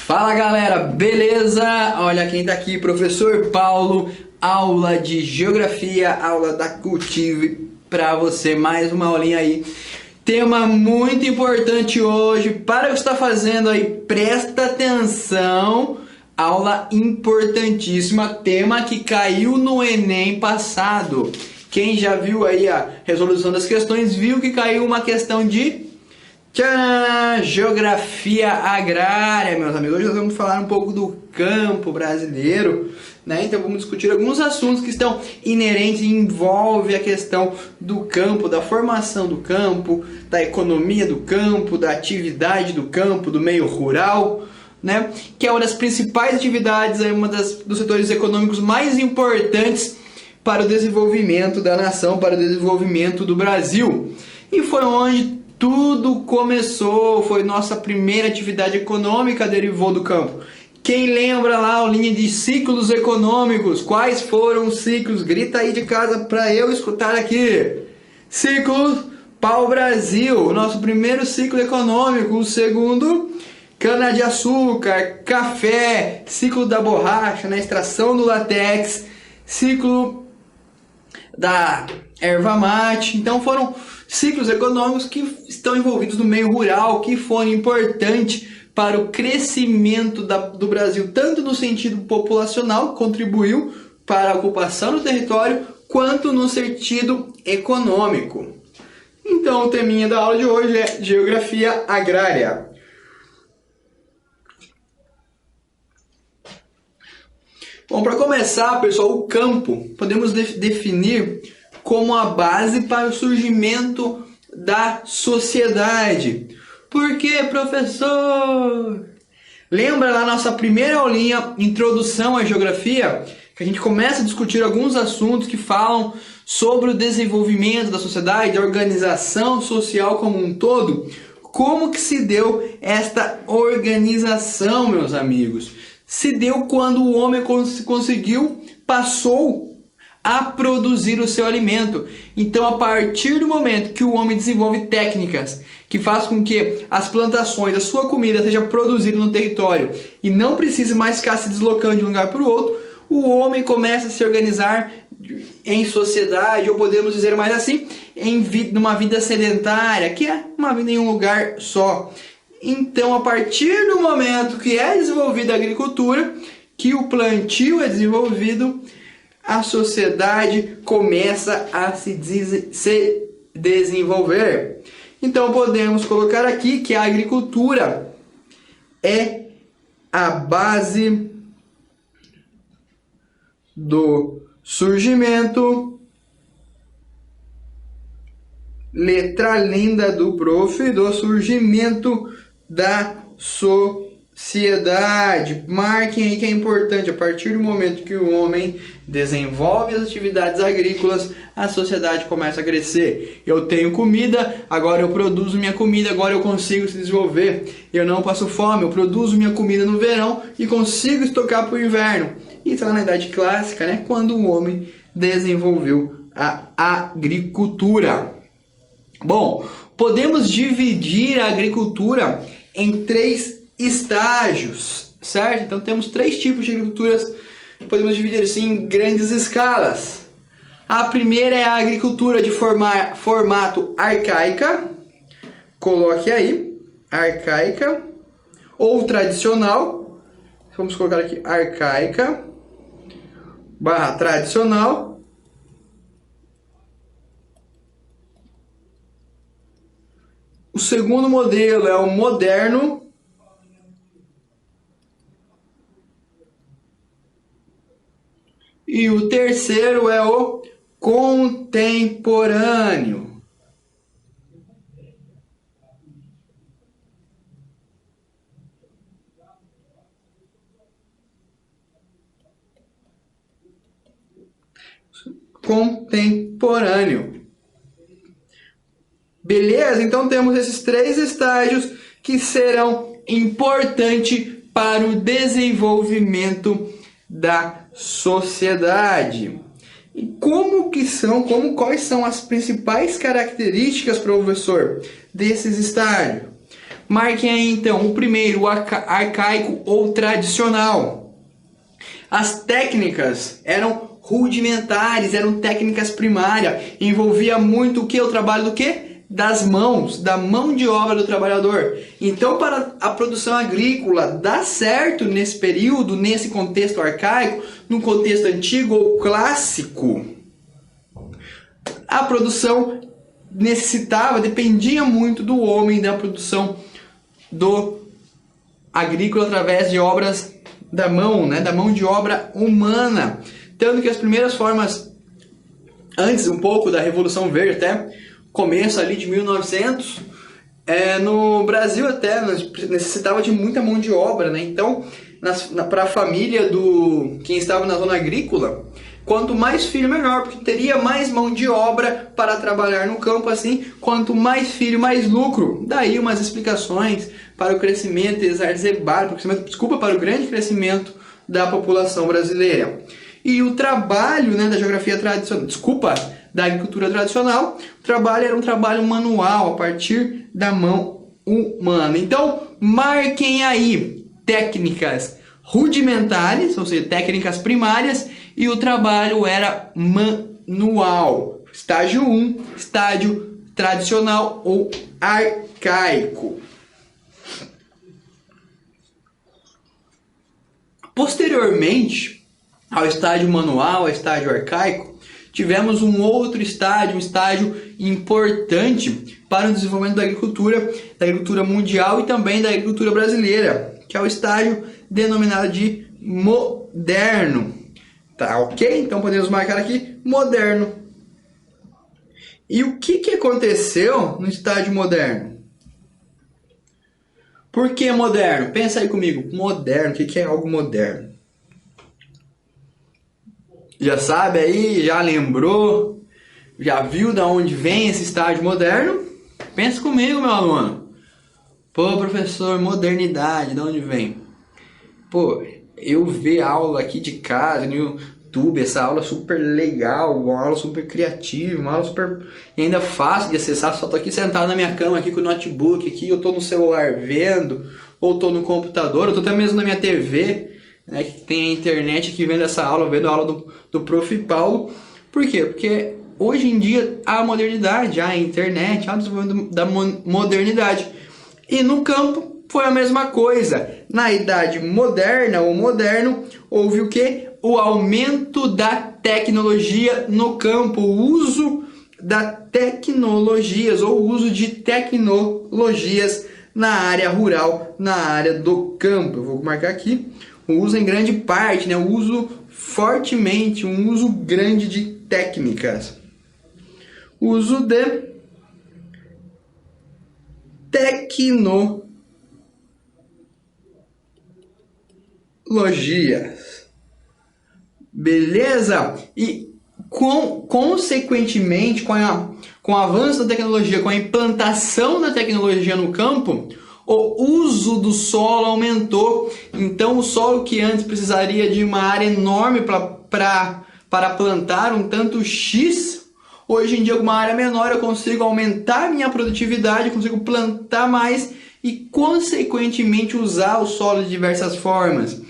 Fala galera, beleza? Olha quem tá aqui, professor Paulo, aula de Geografia, aula da Cultive pra você, mais uma aulinha aí. Tema muito importante hoje, para o que você está fazendo aí, presta atenção, aula importantíssima, tema que caiu no Enem passado. Quem já viu aí a resolução das questões, viu que caiu uma questão de geografia agrária, meus amigos. Hoje nós vamos falar um pouco do campo brasileiro, né? Então vamos discutir alguns assuntos que estão inerentes e envolvem a questão do campo, da formação do campo, da economia do campo, da atividade do campo, do meio rural, né? Que é uma das principais atividades, é uma dos setores econômicos mais importantes para o desenvolvimento da nação, para o desenvolvimento do Brasil. E foi onde tudo começou, foi nossa primeira atividade econômica, derivou do campo. Quem lembra lá a aulinha de ciclos econômicos? Quais foram os ciclos? Grita aí de casa para eu escutar aqui. Ciclo pau-brasil, nosso primeiro ciclo econômico. O segundo, cana-de-açúcar, café, ciclo da borracha, na extração do látex, ciclo da erva mate. Então foram ciclos econômicos que estão envolvidos no meio rural, que foram importantes para o crescimento do Brasil, tanto no sentido populacional, contribuiu para a ocupação do território, quanto no sentido econômico. Então o teminha da aula de hoje é geografia agrária. Bom, para começar, pessoal, o campo podemos definir como a base para o surgimento da sociedade. Por quê, professor? Lembra lá nossa primeira aulinha, Introdução à Geografia, que a gente começa a discutir alguns assuntos que falam sobre o desenvolvimento da sociedade, da organização social como um todo? Como que se deu esta organização, meus amigos? Se deu quando o homem passou a produzir o seu alimento. Então, a partir do momento que o homem desenvolve técnicas que faz com que as plantações, a sua comida seja produzida no território e não precise mais ficar se deslocando de um lugar para o outro, o homem começa a se organizar em sociedade, ou podemos dizer mais assim, numa vida sedentária, que é uma vida em um lugar só. Então, a partir do momento que é desenvolvida a agricultura, que o plantio é desenvolvido, a sociedade começa a se desenvolver. Então, podemos colocar aqui que a agricultura é a base do surgimento, letra linda do prof, do surgimento da sociedade. Marquem aí que é importante, a partir do momento que o homem desenvolve as atividades agrícolas, a sociedade começa a crescer. Eu tenho comida, agora eu produzo minha comida, agora eu consigo se desenvolver. Eu não passo fome, eu produzo minha comida no verão e consigo estocar para o inverno. Isso é na Idade Clássica, né? Quando o homem desenvolveu a agricultura. Bom, podemos dividir a agricultura em 3 estágios, certo? Então temos 3 tipos de agriculturas que podemos dividir assim em grandes escalas. A primeira é a agricultura de formato arcaica, coloque aí, arcaica, ou tradicional, vamos colocar aqui arcaica, / tradicional. O segundo modelo é o moderno. E o terceiro é o contemporâneo. Contemporâneo. Beleza? Então temos esses 3 estágios que serão importantes para o desenvolvimento da sociedade. E quais são as principais características, professor, desses estágios? Marquem aí então o primeiro, o arcaico ou tradicional. As técnicas eram rudimentares, eram técnicas primárias, envolvia muito o que? O trabalho do quê? Das mãos, da mão de obra do trabalhador. Então, para a produção agrícola dar certo nesse período, nesse contexto arcaico, no contexto antigo ou clássico, a produção dependia muito do homem, da produção do agrícola através de obras da mão, né, da mão de obra humana. Tanto que as primeiras formas, antes um pouco da Revolução Verde, até começo ali de 1900, no Brasil até necessitava de muita mão de obra, né? Então, para a família do quem estava na zona agrícola, quanto mais filho, melhor, porque teria mais mão de obra para trabalhar no campo, assim, quanto mais filho, mais lucro. Daí umas explicações para o crescimento exacerbado, para o grande crescimento da população brasileira. E o trabalho, né, da geografia tradicional, da agricultura tradicional, o trabalho era um trabalho manual, a partir da mão humana. Então, marquem aí técnicas rudimentares, ou seja, técnicas primárias, e o trabalho era manual. Estágio 1, estágio tradicional ou arcaico. Posteriormente ao estágio manual, ao estágio arcaico, tivemos um outro estágio, um estágio importante para o desenvolvimento da agricultura mundial e também da agricultura brasileira, que é o estágio denominado de moderno. Tá, ok? Então podemos marcar aqui moderno. E o que aconteceu no estágio moderno? Por que moderno? Pensa aí comigo. Moderno, o que é algo moderno? Já sabe aí? Já lembrou? Já viu de onde vem esse estágio moderno? Pensa comigo, meu aluno. Pô, professor, modernidade, de onde vem? Pô, eu vi aula aqui de casa, no YouTube, essa aula super legal, uma aula super criativa, uma aula super ainda fácil de acessar. Só tô aqui sentado na minha cama aqui com o notebook aqui, eu tô no celular vendo, ou tô no computador, eu tô até mesmo na minha TV, né, que tem a internet aqui vendo essa aula, vendo a aula do Prof. Paulo. Por quê? Porque hoje em dia há a modernidade, há a internet, há o desenvolvimento da modernidade. E no campo foi a mesma coisa. Na idade moderna ou moderno, houve o quê? O aumento da tecnologia no campo, o uso da tecnologias ou o uso de tecnologias na área rural, na área do campo. Eu vou marcar aqui o uso em grande parte, né? O uso fortemente, um uso grande de técnicas. Uso de tecnologias. Beleza? E consequentemente, com o avanço da tecnologia, com a implantação da tecnologia no campo, o uso do solo aumentou. Então, o solo que antes precisaria de uma área enorme para plantar um tanto X, hoje em dia, com uma área menor, eu consigo aumentar minha produtividade, consigo plantar mais e, consequentemente, usar o solo de diversas formas.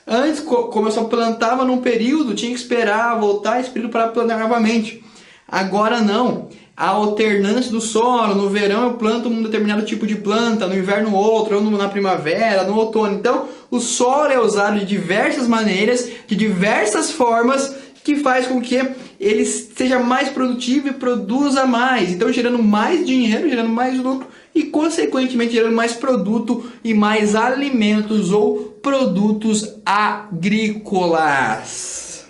Antes, como eu só plantava num período, tinha que esperar, voltar esse período para plantar novamente. Agora não. A alternância do solo, no verão eu planto um determinado tipo de planta, no inverno outro, ou na primavera, no outono. Então, o solo é usado de diversas maneiras, de diversas formas, que faz com que ele seja mais produtivo e produza mais. Então, gerando mais dinheiro, gerando mais lucro e, consequentemente, gerando mais produto e mais alimentos ou produtos agrícolas.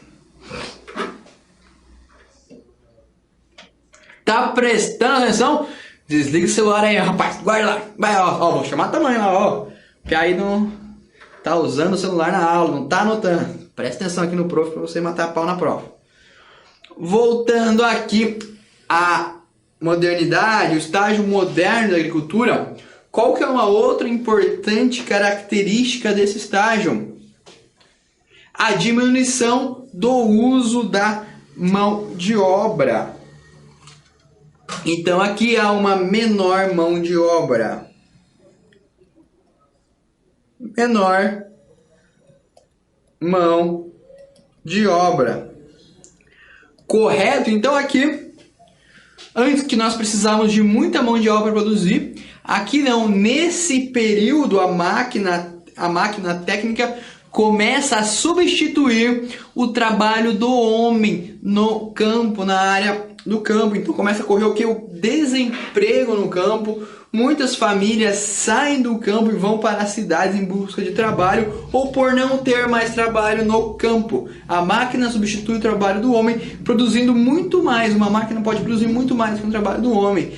Tá prestando atenção? Desliga o celular aí, rapaz. Guarda lá. Vai, ó, vou chamar a tamanho lá, ó. Que aí não tá usando o celular na aula, não tá anotando. Presta atenção aqui no prof para você matar a pau na prova. Voltando aqui à modernidade, o estágio moderno da agricultura, qual que é uma outra importante característica desse estágio? A diminuição do uso da mão de obra. Então aqui há uma menor mão de obra. menor mão de obra. Correto? Então aqui, antes que nós precisávamos de muita mão de obra para produzir, aqui não, nesse período a máquina técnica começa a substituir o trabalho do homem no campo, na área do campo. Então começa a ocorrer o que? O desemprego no campo. Muitas famílias saem do campo e vão para as cidades em busca de trabalho ou por não ter mais trabalho no campo. A máquina substitui o trabalho do homem, produzindo muito mais. Uma máquina pode produzir muito mais que o trabalho do homem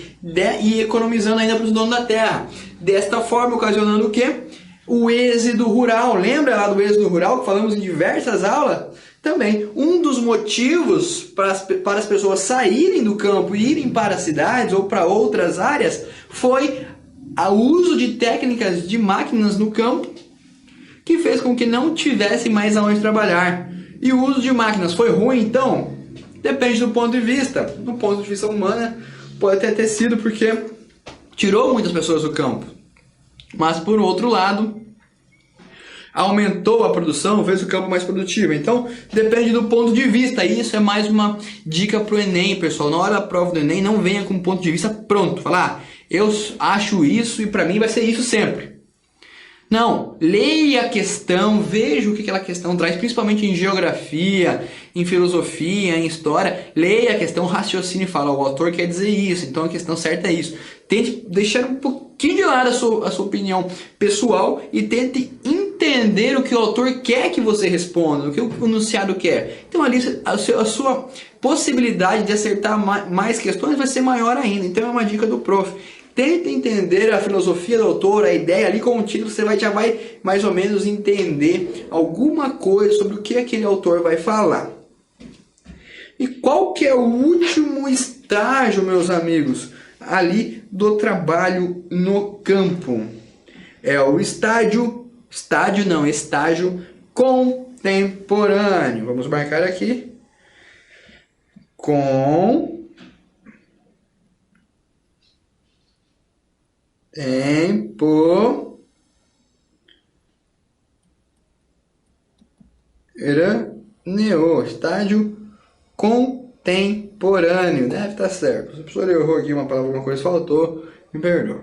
e economizando ainda para os donos da terra. Desta forma, ocasionando o quê? O êxodo rural. Lembra lá do êxodo rural que falamos em diversas aulas? Também, um dos motivos para as pessoas saírem do campo e irem para as cidades ou para outras áreas foi o uso de técnicas de máquinas no campo que fez com que não tivesse mais aonde trabalhar. E o uso de máquinas foi ruim, então? Depende do ponto de vista. Do ponto de vista humano, pode até ter sido porque tirou muitas pessoas do campo. Mas, por outro lado, aumentou a produção, fez o campo mais produtivo. Então, depende do ponto de vista. E isso é mais uma dica para o Enem, pessoal. Na hora da prova do Enem, não venha com um ponto de vista pronto. Falar, eu acho isso e para mim vai ser isso sempre. Não, leia a questão, veja o que aquela questão traz, principalmente em geografia, em filosofia, em história. Leia a questão, raciocine e fala, o autor quer dizer isso, então a questão certa é isso. Tente deixar um pouquinho de lado a sua opinião pessoal e tente entender o que o autor quer que você responda, o que o enunciado quer. Então ali a sua possibilidade de acertar mais questões vai ser maior ainda. Então é uma dica do prof. Tenta entender a filosofia do autor, a ideia ali com o título, você já vai mais ou menos entender alguma coisa sobre o que aquele autor vai falar. E qual que é o último estágio, meus amigos, ali do trabalho no campo? É o estágio contemporâneo. Vamos marcar aqui. Estágio contemporâneo. Deve estar certo. Se a pessoa errou aqui uma palavra, alguma coisa faltou, me perdoa.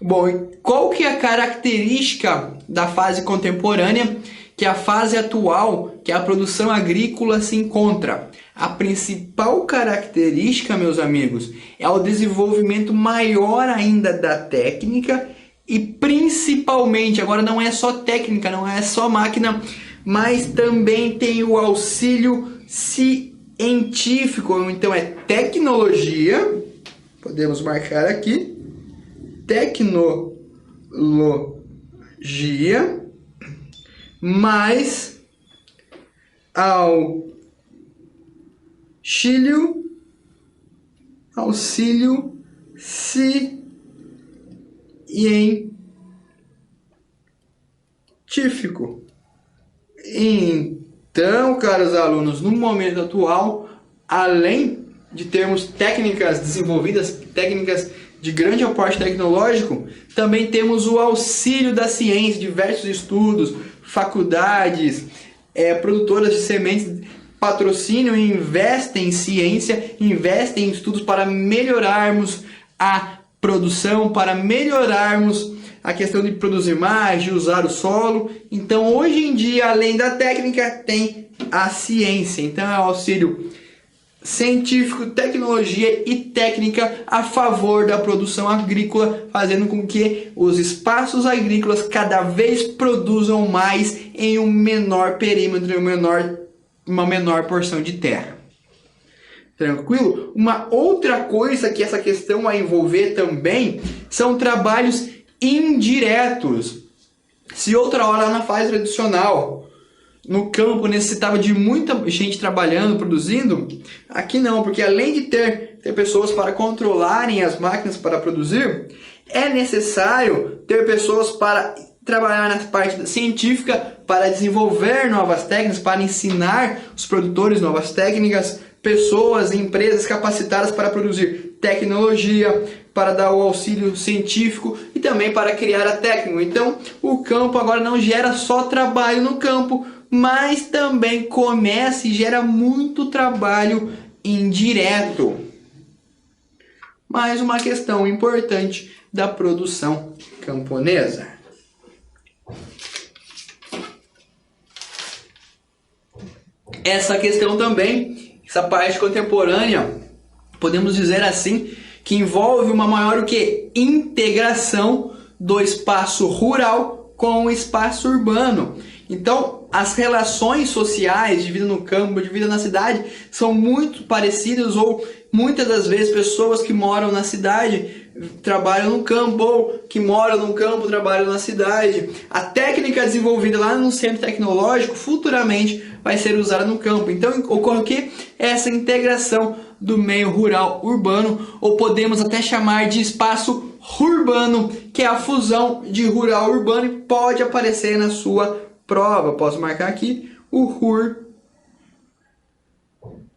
Bom, e qual que é a característica da fase contemporânea que a fase atual, que a produção agrícola se encontra? A principal característica, meus amigos, é o desenvolvimento maior ainda da técnica e principalmente, agora não é só técnica, não é só máquina, mas também tem o auxílio científico, então é tecnologia, podemos marcar aqui, tecnologia, mais auxílio científico. Então, caros alunos, no momento atual, além de termos técnicas desenvolvidas, técnicas de grande aporte tecnológico, também temos o auxílio da ciência, diversos estudos, faculdades, produtoras de sementes patrocinam e investem em ciência, investem em estudos para melhorarmos a produção, para melhorarmos a questão de produzir mais, de usar o solo. Então, hoje em dia, além da técnica, tem a ciência. Então, é o auxílio científico, tecnologia e técnica a favor da produção agrícola, fazendo com que os espaços agrícolas cada vez produzam mais em um menor perímetro, em uma menor porção de terra. Tranquilo? Uma outra coisa que essa questão vai envolver também são trabalhos indiretos. Se outra hora na fase tradicional no campo necessitava de muita gente trabalhando, produzindo, aqui não, porque além de ter pessoas para controlarem as máquinas para produzir, é necessário ter pessoas para trabalhar na parte científica, para desenvolver novas técnicas, para ensinar os produtores novas técnicas, pessoas e empresas capacitadas para produzir tecnologia, para dar o auxílio científico e também para criar a técnica. Então, o campo agora não gera só trabalho no campo, mas também começa e gera muito trabalho indireto. Mais uma questão importante da produção camponesa. Essa questão também, essa parte contemporânea, podemos dizer assim, que envolve uma maior integração do espaço rural com o espaço urbano. Então, as relações sociais de vida no campo, de vida na cidade, são muito parecidas, ou muitas das vezes pessoas que moram na cidade trabalham no campo, ou que moram no campo trabalham na cidade. A técnica desenvolvida lá no centro tecnológico futuramente vai ser usada no campo. Então ocorre o que? Essa integração do meio rural urbano, ou podemos até chamar de espaço urbano, que é a fusão de rural urbano, e pode aparecer na sua prova. Posso marcar aqui o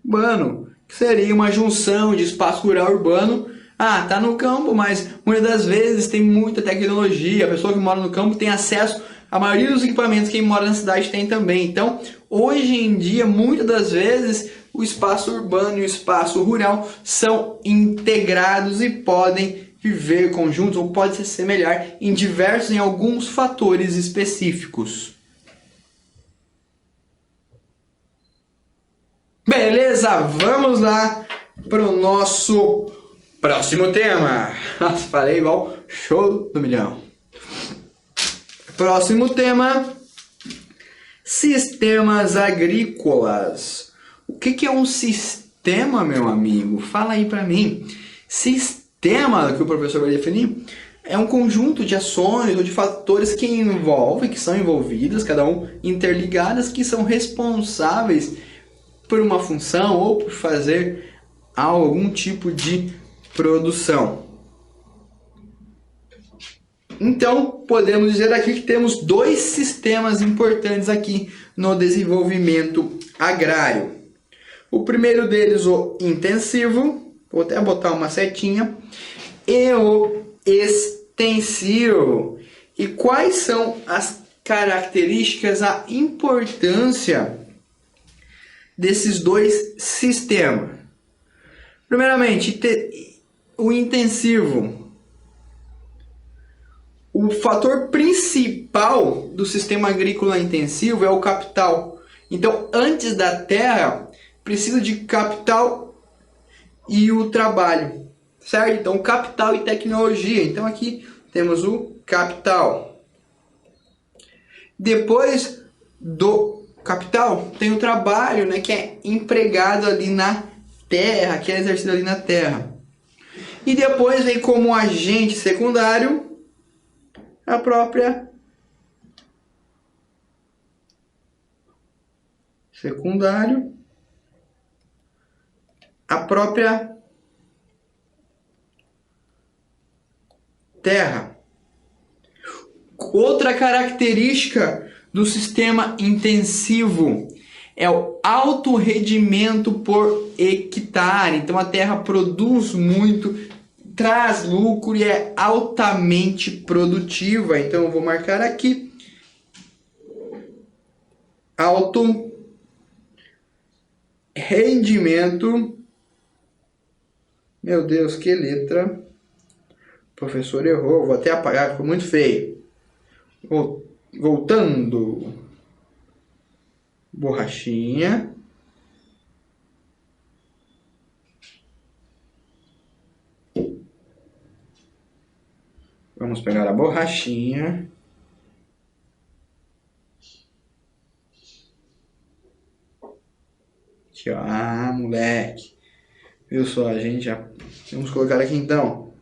urbano, que seria uma junção de espaço rural urbano. Tá no campo, mas muitas das vezes tem muita tecnologia. A pessoa que mora no campo tem acesso a maioria dos equipamentos que quem mora na cidade tem também. Então, hoje em dia, muitas das vezes, o espaço urbano e o espaço rural são integrados e podem viver conjuntos, ou podem se assemelhar em alguns fatores específicos. Beleza, vamos lá para o nosso próximo tema. Nossa, falei igual show do milhão. Próximo tema: sistemas agrícolas. O que é um sistema, meu amigo? Fala aí para mim. Sistema, que o professor vai definir, é um conjunto de ações ou de fatores que são envolvidas, cada um interligadas, que são responsáveis por uma função ou por fazer algum tipo de produção. Então, podemos dizer aqui que temos dois sistemas importantes aqui no desenvolvimento agrário. O primeiro deles, o intensivo, vou até botar uma setinha, e o extensivo. E quais são as características, a importância desses dois sistemas? Primeiramente, o intensivo. O fator principal do sistema agrícola intensivo é o capital. Então, antes da terra, precisa de capital e o trabalho, certo? Então, capital e tecnologia. Então, aqui temos o capital. Depois do capital, tem o trabalho, né, que é empregado ali na terra, que é exercido ali na terra. E depois vem como agente secundário a própria terra. Outra característica do sistema intensivo é o alto rendimento por hectare. Então a terra produz muito, traz lucro e é altamente produtiva. Então eu vou marcar aqui alto rendimento. Meu Deus, que letra. O professor errou, vou até apagar, ficou muito feio. Voltando. Borrachinha. Vamos pegar a borrachinha. Aqui, ó. Ah, moleque. Viu só, a gente já... Vamos colocar aqui então.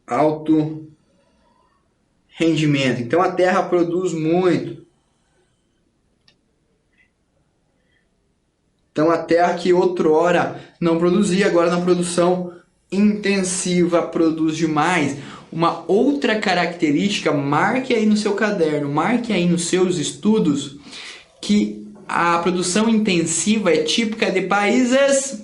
Alto rendimento. Então a terra produz muito. Então a terra que outrora não produzia, agora na produção intensiva produz demais. Uma outra característica, marque aí no seu caderno, marque aí nos seus estudos, que a produção intensiva é típica de países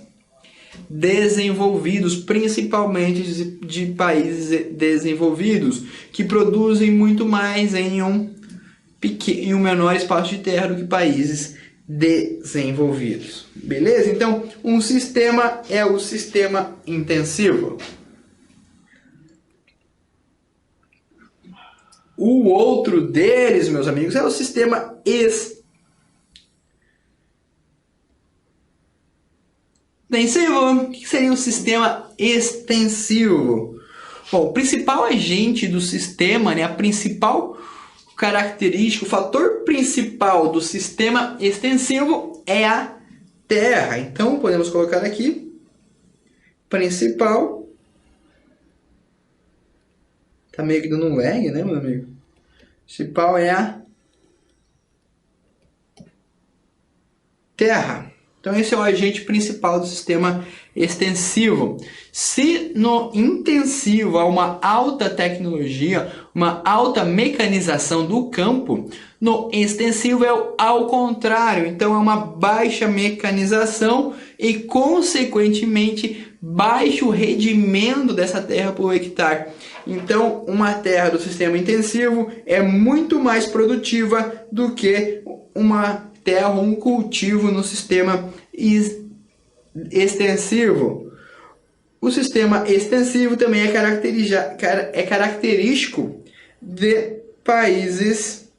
desenvolvidos, principalmente de países desenvolvidos, que produzem muito mais em um menor espaço de terra do que países desenvolvidos. Beleza? Então, um sistema é o sistema intensivo. O outro deles, meus amigos, é o sistema extensivo. O que seria um sistema extensivo? Bom, o principal agente do sistema, né, a principal característica, o fator principal do sistema extensivo é a Terra. Então, podemos colocar aqui, principal. Tá meio que dando um lag, né, meu amigo? Principal é a Terra. Então, esse é o agente principal do sistema extensivo. Se no intensivo há uma alta tecnologia, uma alta mecanização do campo, no extensivo é ao contrário. Então, é uma baixa mecanização e, consequentemente, baixo rendimento dessa terra por hectare. Então, uma terra do sistema intensivo é muito mais produtiva do que uma terra, um cultivo no sistema extensivo. O sistema extensivo também é característico de países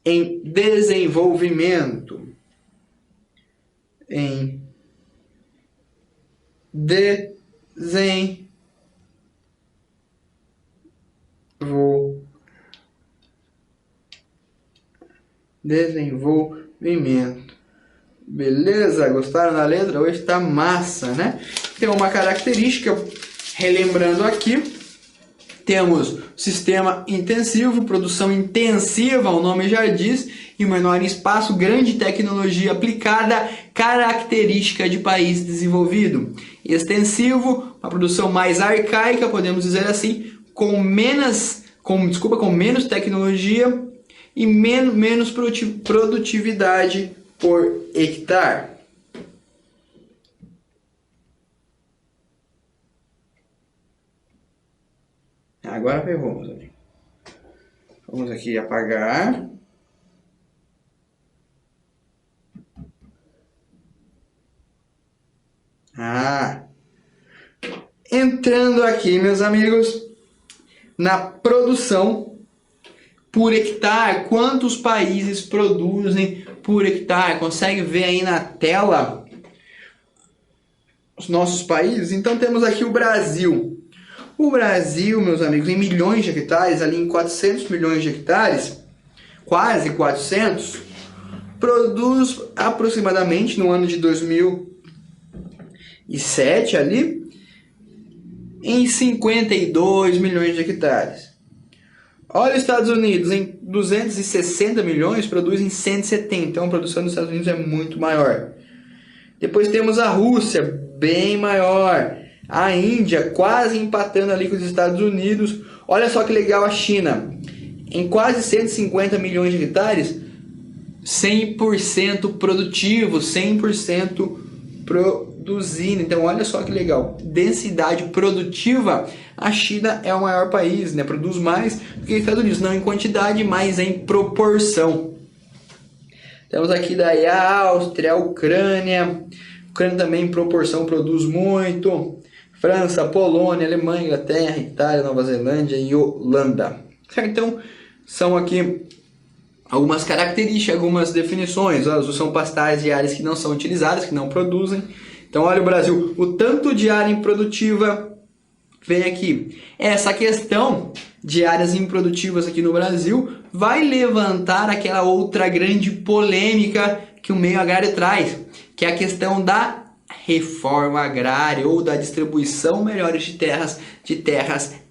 em desenvolvimento. Em desenvolvimento. Beleza? Gostaram da letra? Hoje tá massa, né? Tem uma característica, relembrando aqui, temos sistema intensivo, produção intensiva, o nome já diz, e menor espaço, grande tecnologia aplicada, característica de país desenvolvido. Extensivo, uma produção mais arcaica, podemos dizer assim, com menos tecnologia e menos produtividade por hectare. Agora ferrou, meus amigos. Vamos aqui apagar. Entrando aqui, meus amigos, na produção por hectare, quantos países produzem por hectare? Consegue ver aí na tela os nossos países? Então temos aqui o Brasil. O Brasil, meus amigos, em milhões de hectares, ali em 400 milhões de hectares, quase 400, produz aproximadamente no ano de 2007 ali, em 52 milhões de hectares. Olha os Estados Unidos, em 260 milhões, produz em 170. Então a produção dos Estados Unidos é muito maior. Depois temos a Rússia, bem maior. A Índia, quase empatando ali com os Estados Unidos. Olha só que legal a China. Em quase 150 milhões de hectares, 100% produtivo, 100% produzindo. Então olha só que legal. Densidade produtiva, a China é o maior país, né? Produz mais do que os Estados Unidos. Não em quantidade, mas em proporção. Temos aqui daí a Áustria, a Ucrânia. A Ucrânia também em proporção produz muito. França, Polônia, Alemanha, Inglaterra, Itália, Nova Zelândia e Holanda. Certo? Então, são aqui algumas características, algumas definições. São pastagens de áreas que não são utilizadas, que não produzem. Então, olha o Brasil, o tanto de área improdutiva vem aqui. Essa questão de áreas improdutivas aqui no Brasil vai levantar aquela outra grande polêmica que o meio agrário traz, que é a questão da reforma agrária ou da distribuição melhor de terras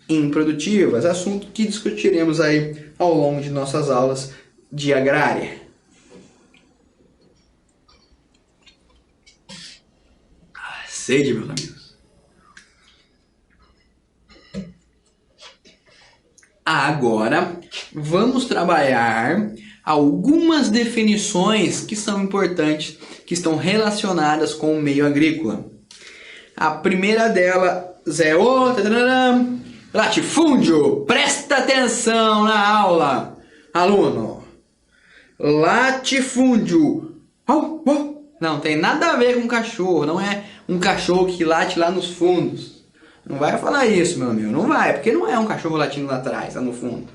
improdutivas, assunto que discutiremos aí ao longo de nossas aulas de agrária. Sede, meus amigos. Agora vamos trabalhar algumas definições que são importantes, que estão relacionadas com o meio agrícola. A primeira delas é o latifúndio. Presta atenção na aula, aluno. Latifúndio. Não tem nada a ver com cachorro, não é um cachorro que late lá nos fundos. Não vai falar isso, meu amigo, não vai, porque não é um cachorro latindo lá atrás, lá no fundo.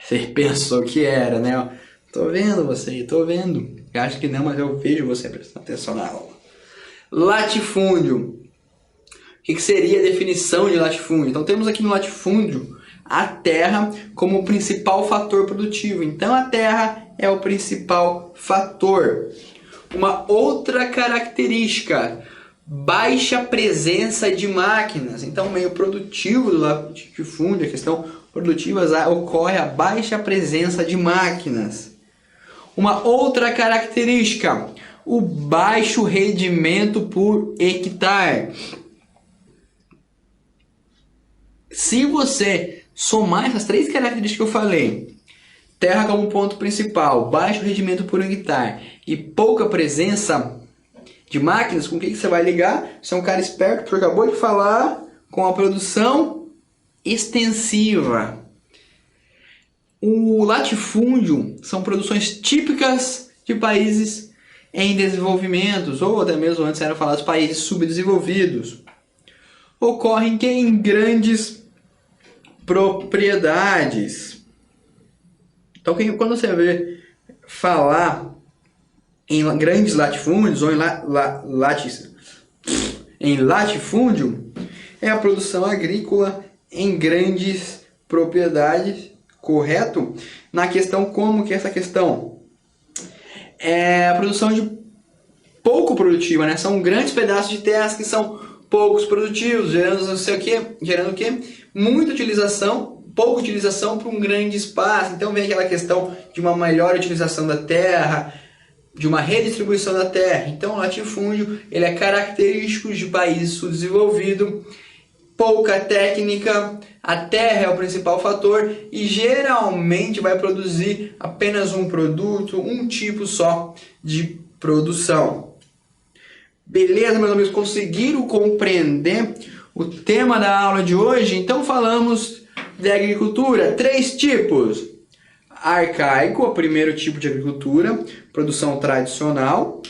Você pensou que era, né? Tô vendo você, tô vendo. Eu acho que não, mas eu vejo você prestando atenção na aula. Latifúndio. O que seria a definição de latifúndio? Então temos aqui no latifúndio a terra como o principal fator produtivo. Então a terra é o principal fator. Uma outra característica, baixa presença de máquinas. Então o meio produtivo do latifúndio, a questão produtiva, ocorre a baixa presença de máquinas. Uma outra característica, o baixo rendimento por hectare. Se você somar essas três características que eu falei, terra como ponto principal, baixo rendimento por hectare e pouca presença de máquinas, com o que você vai ligar? Você é um cara esperto, porque acabou de falar, com a produção extensiva. O latifúndio são produções típicas de países em desenvolvimento, ou até mesmo antes era falado dos países subdesenvolvidos. Ocorrem que em grandes propriedades. Então, quando você vê falar em grandes latifúndios ou em latifúndio, é a produção agrícola em grandes propriedades, correto? Na questão, como que é essa questão? É a produção de pouco produtiva, né? São grandes pedaços de terras que são poucos produtivos, gerando não sei o quê? Gerando o quê? Muita utilização, pouca utilização para um grande espaço. Então vem aquela questão de uma melhor utilização da terra, de uma redistribuição da terra. Então o latifúndio ele é característico de países subdesenvolvidos, pouca técnica, a terra é o principal fator e geralmente vai produzir apenas um produto, um tipo só de produção. Beleza, meus amigos? Conseguiram compreender o tema da aula de hoje? Então falamos de agricultura, 3 tipos. Arcaico, o primeiro tipo de agricultura, produção tradicional.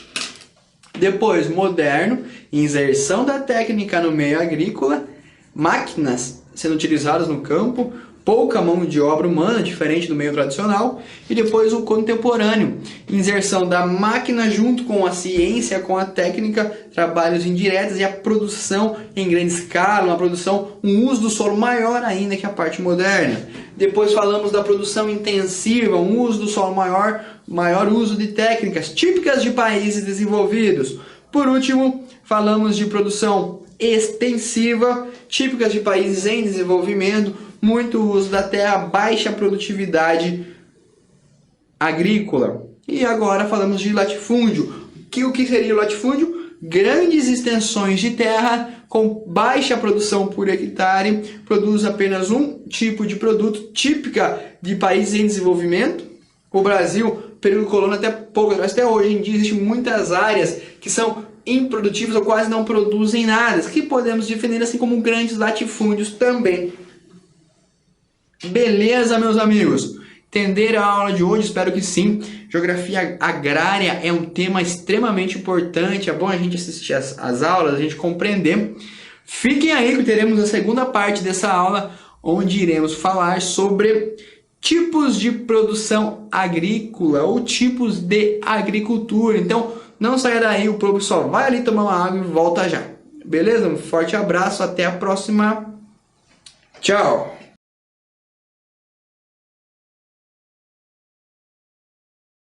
Depois, moderno, inserção da técnica no meio agrícola, máquinas sendo utilizadas no campo, pouca mão de obra humana, diferente do meio tradicional. E depois o contemporâneo, inserção da máquina junto com a ciência, com a técnica, trabalhos indiretos e a produção em grande escala, uma produção, um uso do solo maior ainda que a parte moderna. Depois falamos da produção intensiva, um uso do solo maior uso de técnicas típicas de países desenvolvidos. Por último, falamos de produção extensiva, típicas de países em desenvolvimento, muito uso da terra, baixa produtividade agrícola. E agora falamos de latifúndio. O que seria o latifúndio? Grandes extensões de terra com baixa produção por hectare, produz apenas um tipo de produto, típica de países em desenvolvimento. O Brasil, período colônia até hoje em dia, existem muitas áreas que são improdutivas ou quase não produzem nada, que podemos definir assim como grandes latifúndios também. Beleza, meus amigos? Entenderam a aula de hoje? Espero que sim. Geografia agrária é um tema extremamente importante. É bom a gente assistir as aulas, a gente compreender. Fiquem aí que teremos a segunda parte dessa aula, onde iremos falar sobre tipos de produção agrícola ou tipos de agricultura. Então, não saia daí, o povo só vai ali tomar uma água e volta já. Beleza? Um forte abraço, até a próxima. Tchau!